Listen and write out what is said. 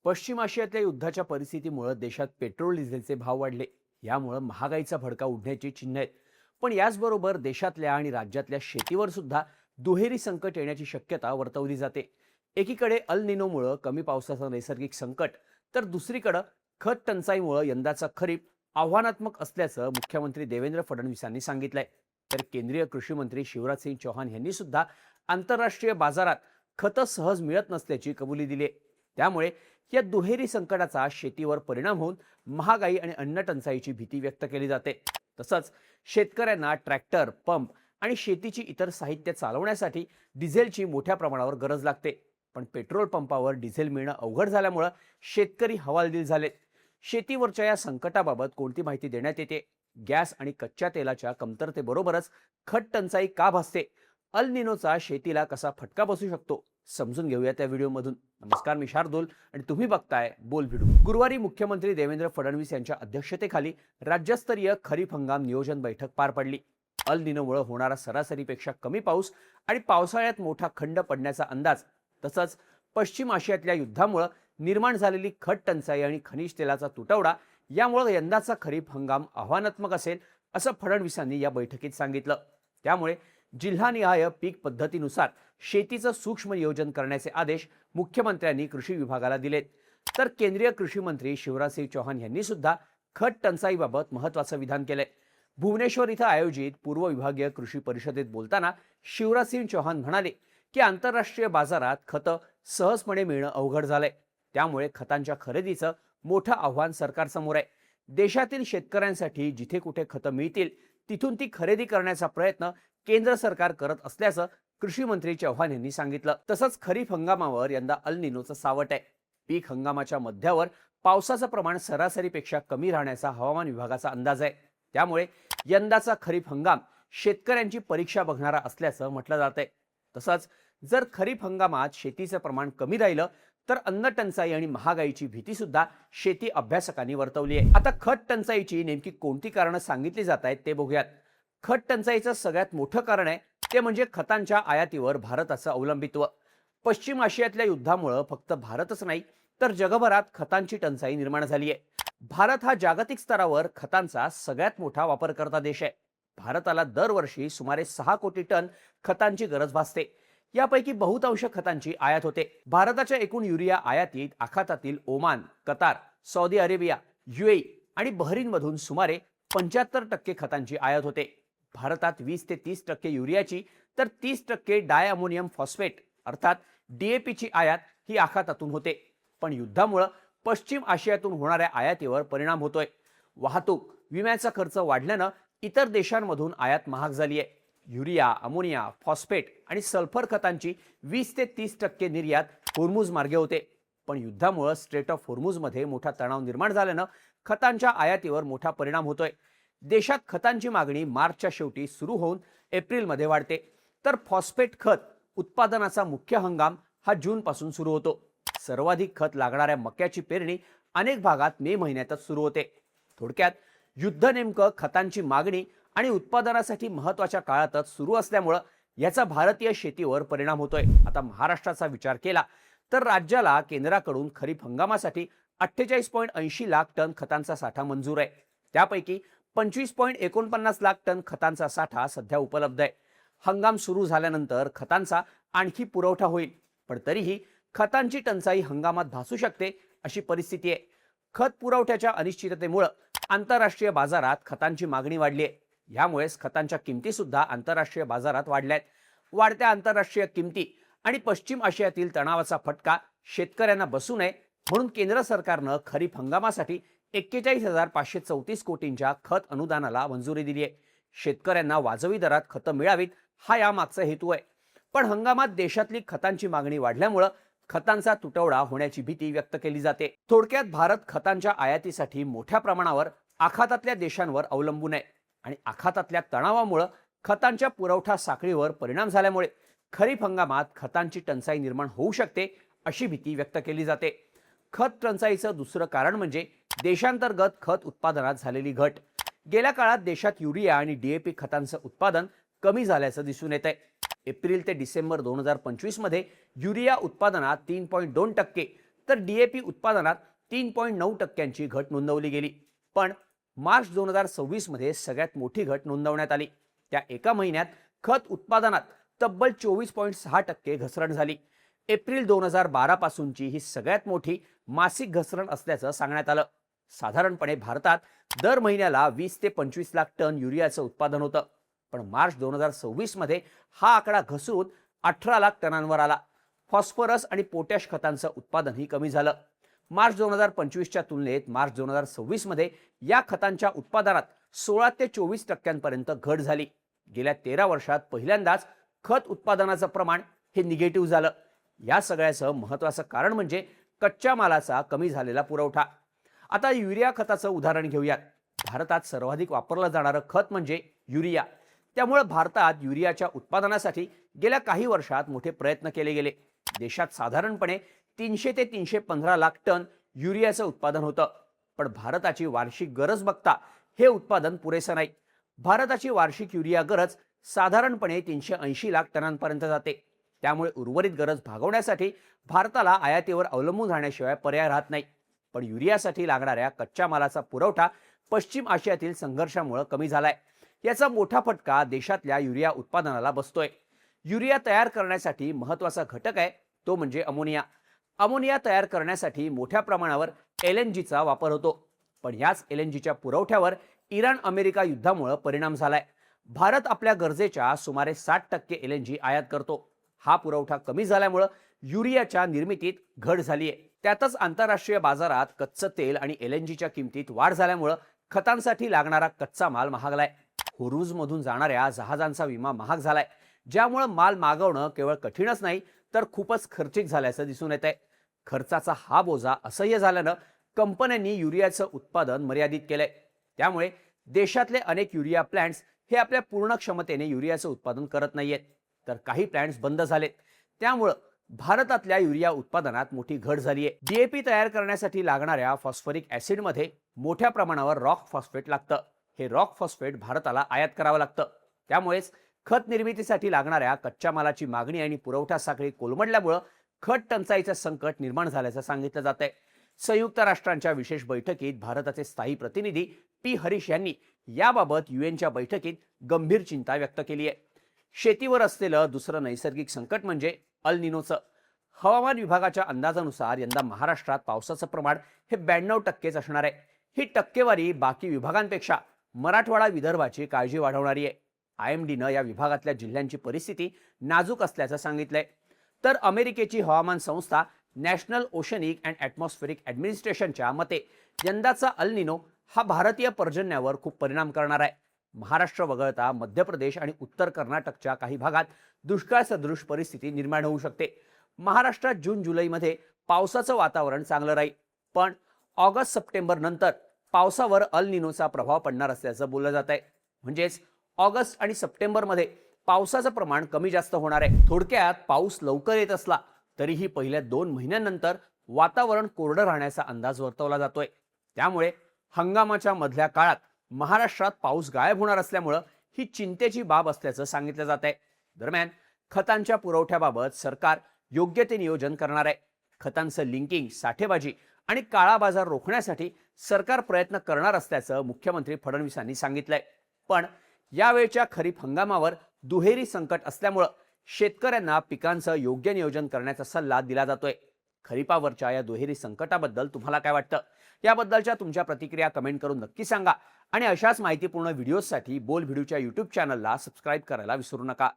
पश्चिम आशियातल्या युद्धाच्या परिस्थितीमुळे देशात पेट्रोल डिझेलचे भाव वाढले. यामुळे महागाईचा भडका उडण्याची चिन्ह आहेत. पण याचबरोबर देशातल्या आणि राज्यातल्या शेतीवर सुद्धा दुहेरी संकट येण्याची शक्यता वर्तवली जाते. एकीकडे अल निनोमुळे कमी पावसाचं नैसर्गिक संकट, तर दुसरीकडे खत टंचाईमुळे यंदाचा खरीप आव्हानात्मक असल्याचं मुख्यमंत्री देवेंद्र फडणवीस यांनी सांगितलंय. तर केंद्रीय कृषी मंत्री शिवराज सिंग चौहान यांनी सुद्धा आंतरराष्ट्रीय बाजारात खतं सहज मिळत नसल्याची कबुली दिली आहे. त्यामुळे या दुहेरी संकटाचा शेतीवर परिणाम होऊन महागाई आणि अन्न टंचाईची भीती व्यक्त केली जाते. तसंच शेतकऱ्यांना ट्रॅक्टर, पंप आणि शेतीची इतर साहित्य चालवण्यासाठी डिझेलची मोठ्या प्रमाणावर गरज लागते. पण पेट्रोल पंपावर डिझेल मिळणं अवघड झाल्यामुळे शेतकरी हवालदिल झालेत. शेतीवरच्या या संकटाबाबत कोणती माहिती देण्यात येते? गॅस आणि कच्च्या तेलाच्या कमतरतेबरोबरच खत टंचाई का भासते? अल निनोचा शेतीला कसा फटका बसू शकतो, समजून घेऊया त्या व्हिडिओमधून. नमस्कार, मी शार्दूल आणि तुम्ही बघताय बोल व्हिडिओ. गुरुवारी मुख्यमंत्री देवेंद्र फडणवीस यांच्या अध्यक्षतेखाली राज्यस्तरीय खरीप हंगाम नियोजन बैठक पार पडली. अल निनोमुळे होणारा सरासरीपेक्षा कमी पाऊस आणि पावसाळ्यात मोठा खंड पडण्याचा अंदाज, तसंच पश्चिम आशियातल्या युद्धामुळे निर्माण झालेली खत टंचाई आणि खनिज तेलाचा तुटवडा यामुळे यंदाचा खरीप हंगाम आव्हानात्मक असेल, असं फडणवीसांनी या बैठकीत सांगितलं. त्यामुळे जिल्हानिहाय पीक पद्धतीनुसार शेतीचं सूक्ष्म नियोजन करण्याचे आदेश मुख्यमंत्र्यांनी कृषी विभागाला दिलेत. तर केंद्रीय कृषी मंत्री शिवराज सिंग चौहान यांनी सुद्धा खत टंचाईबाबत महत्त्वाचं विधान केलंय. भुवनेश्वर इथं आयोजित पूर्व विभागीय कृषी परिषदेत बोलताना शिवराज सिंग चौहान म्हणाले की आंतरराष्ट्रीय बाजारात खतं सहजपणे मिळणं अवघड झालंय. त्यामुळे खतांच्या खरेदीचं मोठं आव्हान सरकारसमोर आहे. देशातील शेतकऱ्यांसाठी जिथे कुठे खतं मिळतील तिथून ती खरेदी करण्याचा प्रयत्न केंद्र सरकार करत असल्याचं कृषी मंत्री चौहान यांनी सांगितलं. तसंच खरीप हंगामावर यंदा अल निनोचं सावट आहे. पीक हंगामाच्या मध्यावर पावसाचं प्रमाण सरासरीपेक्षा कमी राहण्याचा हवामान विभागाचा अंदाज आहे. त्यामुळे यंदाचा खरीप हंगाम शेतकऱ्यांची परीक्षा बघणारा असल्याचं म्हटलं जात आहे. तसंच जर खरीप हंगामात शेतीचं प्रमाण कमी राहिलं तर अन्न टंचाई आणि महागाईची भीती सुद्धा शेती अभ्यासकांनी वर्तवली आहे. आता खत टंचाईची नेमकी कोणती कारणं सांगितली जात आहेत ते बघूयात. खत टंचाईचं सगळ्यात मोठं कारण आहे ते म्हणजे खतांच्या आयातीवर भारताचं अवलंबित्व. पश्चिम आशियातल्या युद्धामुळे फक्त भारतच नाही तर जगभरात खतांची टंचाई निर्माण झाली आहे. भारत हा जागतिक स्तरावर खतांचा सगळ्यात मोठा वापरकर्ता देश आहे. भारताला दरवर्षी सुमारे 6 कोटी टन खतांची गरज भासते. यापैकी बहुतांश खतांची आयात होते. भारताच्या एकूण युरिया आयातीत आखातातील Oman, Qatar, Saudi Arabia, UAE आणि बहरीनमधून सुमारे 75% खतांची आयात होते. भारतात 20 ते 30% युरियाची तर 30% डाय अमोनियम फॉस्फेट अर्थात DAPची आयात ही आखातातून होते. पण युद्धामुळे पश्चिम आशियातून होणाऱ्या आयातीवर परिणाम होतोय. वाहतूक, विम्याचा खर्च वाढल्यानं इतर देशांमधून आयात महाग झाली आहे. युरिया, अमोनिया, फॉस्फेट आणि सल्फर खतांची 20 ते 30% निर्यात होर्मुझ मार्गे होते. पण युद्धामुळे स्ट्रेट ऑफ होर्मुझमध्ये मोठा तणाव निर्माण झाल्यानं खतांच्या आयातीवर मोठा परिणाम होतोय. देशात खतांची मागणी मार्चच्या शेवटी सुरू होऊन एप्रिलमध्ये वाढते. तर फॉस्फेट खत उत्पादनाचा मुख्य हंगाम हा जूनपासून सुरू होतो. सर्वाधिक खत लागणाऱ्या मक्याची पेरणी अनेक भागात मे महिन्यातच सुरू होते. थोडक्यात युद्ध नेमकं खतांची मागणी आणि उत्पादनासाठी महत्त्वाच्या काळातच सुरू असल्यामुळं याचा भारतीय शेतीवर परिणाम होतोय. आता महाराष्ट्राचा विचार केला तर राज्याला केंद्राकडून खरीप हंगामासाठी 48.80 लाख टन खतांचा साठा मंजूर आहे. त्यापैकी 25.49 लाख टन खतांचा साठा सध्या उपलब्ध आहे. हंगाम सुरू झाल्यानंतर खतांचा आणखी पुरवठा होईल. पण तरीही खतांची टंचाई हंगामात भासू शकते अशी परिस्थिती आहे. खत पुरवठ्याच्या अनिश्चिततेमुळे आंतरराष्ट्रीय बाजारात खतांची मागणी वाढली आहे. यामुळेच खतांच्या किमती सुद्धा आंतरराष्ट्रीय बाजारात वाढल्या आहेत. वाढत्या आंतरराष्ट्रीय किमती आणि पश्चिम आशियातील तणावाचा फटका शेतकऱ्यांना बसू नये म्हणून केंद्र सरकारनं खरीप हंगामासाठी 41,534 कोटींच्या खत अनुदानाला मंजुरी दिली आहे. शेतकऱ्यांना वाजवी दरात खतं मिळावीत हा यामागचा हेतू आहे. पण हंगामात देशातली खतांची मागणी वाढल्यामुळे खतांचा तुटवडा होण्याची भीती व्यक्त केली जाते. थोडक्यात भारत खतांच्या आयातीसाठी मोठ्या प्रमाणावर आखातातल्या देशांवर अवलंबून आहे आणि आखातातल्या तणावामुळे खतांच्या पुरवठा साखळीवर परिणाम झाल्यामुळे खरीप हंगामात खतांची टंचाई निर्माण होऊ शकते अशी भीती व्यक्त केली जाते. खत टंचाईचं दुसरं कारण म्हणजे देशांतर्गत खत उत्पादनात झालेली घट. गेल्या काळात देशात युरिया आणि DAP खतांचं उत्पादन कमी झाल्याचं दिसून येत आहे. एप्रिल ते डिसेंबर 2025 मध्ये युरिया उत्पादनात 3.2% तर डीएपी उत्पादनात 3.9% घट नोंदवली गेली. पण मार्च 2026 मध्ये सगळ्यात मोठी घट नोंदवण्यात आली. त्या एका महिन्यात खत उत्पादनात तब्बल 24.6% घसरण झाली. एप्रिल 2012 पासूनची ही सगळ्यात मोठी मासिक घसरण असल्याचं सांगण्यात आलं. साधारणपणे भारतात दर महिन्याला 20 ते 25 लाख टन युरियाचं उत्पादन होतं. पण मार्च 2026 मध्ये हा आकडा घसरून 18 लाख टनांवर आला. फॉस्फरस आणि पोटॅश खतांचं उत्पादनही कमी झालं. मार्च 2025च्या तुलनेत मार्च 2026 मध्ये या खतांच्या उत्पादनात 16 ते 24% घट झाली. गेल्या 13 वर्षात पहिल्यांदाच खत उत्पादनाचं प्रमाण हे निगेटिव्ह झालं. या सगळ्याचं महत्त्वाचं कारण म्हणजे कच्च्या मालाचा कमी झालेला पुरवठा. आता युरिया खताचं उदाहरण घेऊयात. भारतात सर्वाधिक वापरलं जाणारं खत म्हणजे युरिया. त्यामुळे भारतात युरियाच्या उत्पादनासाठी गेल्या काही वर्षात मोठे प्रयत्न केले गेले. देशात साधारणपणे 300 ते 315 लाख टन युरियाचं उत्पादन होतं. पण भारताची वार्षिक गरज बघता हे उत्पादन पुरेसं नाही. भारताची वार्षिक युरिया गरज साधारणपणे 380 लाख टनांपर्यंत जाते. त्यामुळे उर्वरित गरज भागवण्यासाठी भारताला आयातीवर अवलंबून राहण्याशिवाय पर्याय राहत नाही. पण युरियासाठी लागणाऱ्या कच्च्या मालाचा पुरवठा पश्चिम आशियातील संघर्षामुळे कमी झालाय. याचा मोठा फटका देशातल्या युरिया उत्पादनाला बसतोय. युरिया तयार करण्यासाठी महत्त्वाचा घटक आहे तो म्हणजे अमोनिया. अमोनिया तयार करण्यासाठी मोठ्या प्रमाणावर LNGचा वापर होतो. पण याच LNGच्या पुरवठ्यावर इराण अमेरिका युद्धामुळे परिणाम झालाय. भारत आपल्या गरजेच्या सुमारे 60% LNG आयात करतो. हा पुरवठा कमी झाल्यामुळे युरियाच्या निर्मितीत घट झाली आहे. त्यातच आंतरराष्ट्रीय बाजारात कच्चं तेल आणि LNGच्या किमतीत वाढ झाल्यामुळे खतांसाठी लागणारा कच्चा माल महागलाय. होर्मुझमधून जाणाऱ्या जहाजांचा विमा महाग झालाय, ज्यामुळे माल मागवणं केवळ कठीणच नाही तर खूपच खर्चिक झाल्याचं दिसून येत आहे. खर्चाचा हा बोजा असह्य झाल्यानं कंपन्यांनी युरियाचं उत्पादन मर्यादित केलंय. त्यामुळे देशातले अनेक युरिया प्लांट्स हे आपल्या पूर्ण क्षमतेने युरियाचं उत्पादन करत नाहीयेत, तर काही प्लांट्स बंद झालेत. त्यामुळे भारतातल्या युरिया उत्पादनात मोठी घट झाली आहे. डीएपी तयार करण्यासाठी लागणाऱ्या फॉस्फरिक ॲसिडमध्ये मोठ्या प्रमाणावर रॉक फॉस्फेट लागतं. हे रॉक फॉस्फेट भारताला आयात करावं लागतं. त्यामुळेच खत निर्मितीसाठी लागणाऱ्या कच्च्या मालाची मागणी आणि पुरवठा साखळी कोलमडल्यामुळे खत टंचाईचं संकट निर्माण झाल्याचं सांगितलं जात आहे. संयुक्त राष्ट्रांच्या विशेष बैठकीत भारताचे स्थायी प्रतिनिधी पी हरीश यांनी याबाबत UNच्या बैठकीत गंभीर चिंता व्यक्त केली आहे. शेतीवर असलेलं दुसरं नैसर्गिक संकट म्हणजे अल निनोचं. हवामान विभागाच्या अंदाजानुसार यंदा महाराष्ट्रात पावसाचं प्रमाण हे 92% असणार आहे. ही टक्केवारी बाकी विभागांपेक्षा मराठवाडा विदर्भाची काळजी वाढवणारी आहे. IMDनं या विभागातल्या जिल्ह्यांची परिस्थिती नाजूक असल्याचं सांगितलंय. तर अमेरिकेची हवामान संस्था नॅशनल ओशनिक अँड ॲटमॉस्फेरिक ॲडमिनिस्ट्रेशनच्या मते यंदाचा अल निनो हा भारतीय पर्जन्यावर खूप परिणाम करणार आहे. महाराष्ट्र वगळता मध्य प्रदेश आणि उत्तर कर्नाटकच्या काही भागात दुष्काळ सदृश परिस्थिती निर्माण होऊ शकते. महाराष्ट्रात जून जुलैमध्ये पावसाचं वातावरण चांगलं राहील, पण ऑगस्ट सप्टेंबर नंतर पावसावर अल निनोचा प्रभाव पडणार असल्याचं बोललं जात आहे. म्हणजेच ऑगस्ट आणि सप्टेंबरमध्ये पावसाचं प्रमाण कमी जास्त होणार आहे. थोडक्यात पाऊस लवकर येत असला तरीही पहिल्या 2 महिन्यांनंतर वातावरण कोरडं राहण्याचा अंदाज वर्तवला जातोय. त्यामुळे हंगामाच्या मधल्या काळात महाराष्ट्रात पाऊस गायब होणार असल्यामुळे ही चिंतेची बाब असल्याचं सांगितलं जात आहे. दरम्यान खतांच्या पुरवठ्याबाबत सरकार योग्य ते नियोजन करणार आहे. खतांचं लिंकिंग, साठेबाजी आणि काळा बाजार रोखण्यासाठी सरकार प्रयत्न करणार असल्याचं मुख्यमंत्री फडणवीसांनी सांगितलंय. पण यावेळच्या खरीप हंगामावर दुहेरी संकट असल्यामुळे शेतकऱ्यांना पिकांचं योग्य नियोजन करण्याचा सल्ला दिला जातोय. खरीपावरच्या या दुहेरी संकटाबद्दल तुम्हाला काय वाटतं? याबद्दलच्या तुमच्या प्रतिक्रिया कमेंट करून नक्की सांगा आणि अशाच माहितीपूर्ण व्हिडिओसाठी बोल व्हिडिओच्या YouTube चॅनलला सबस्क्राईब करायला विसरू नका.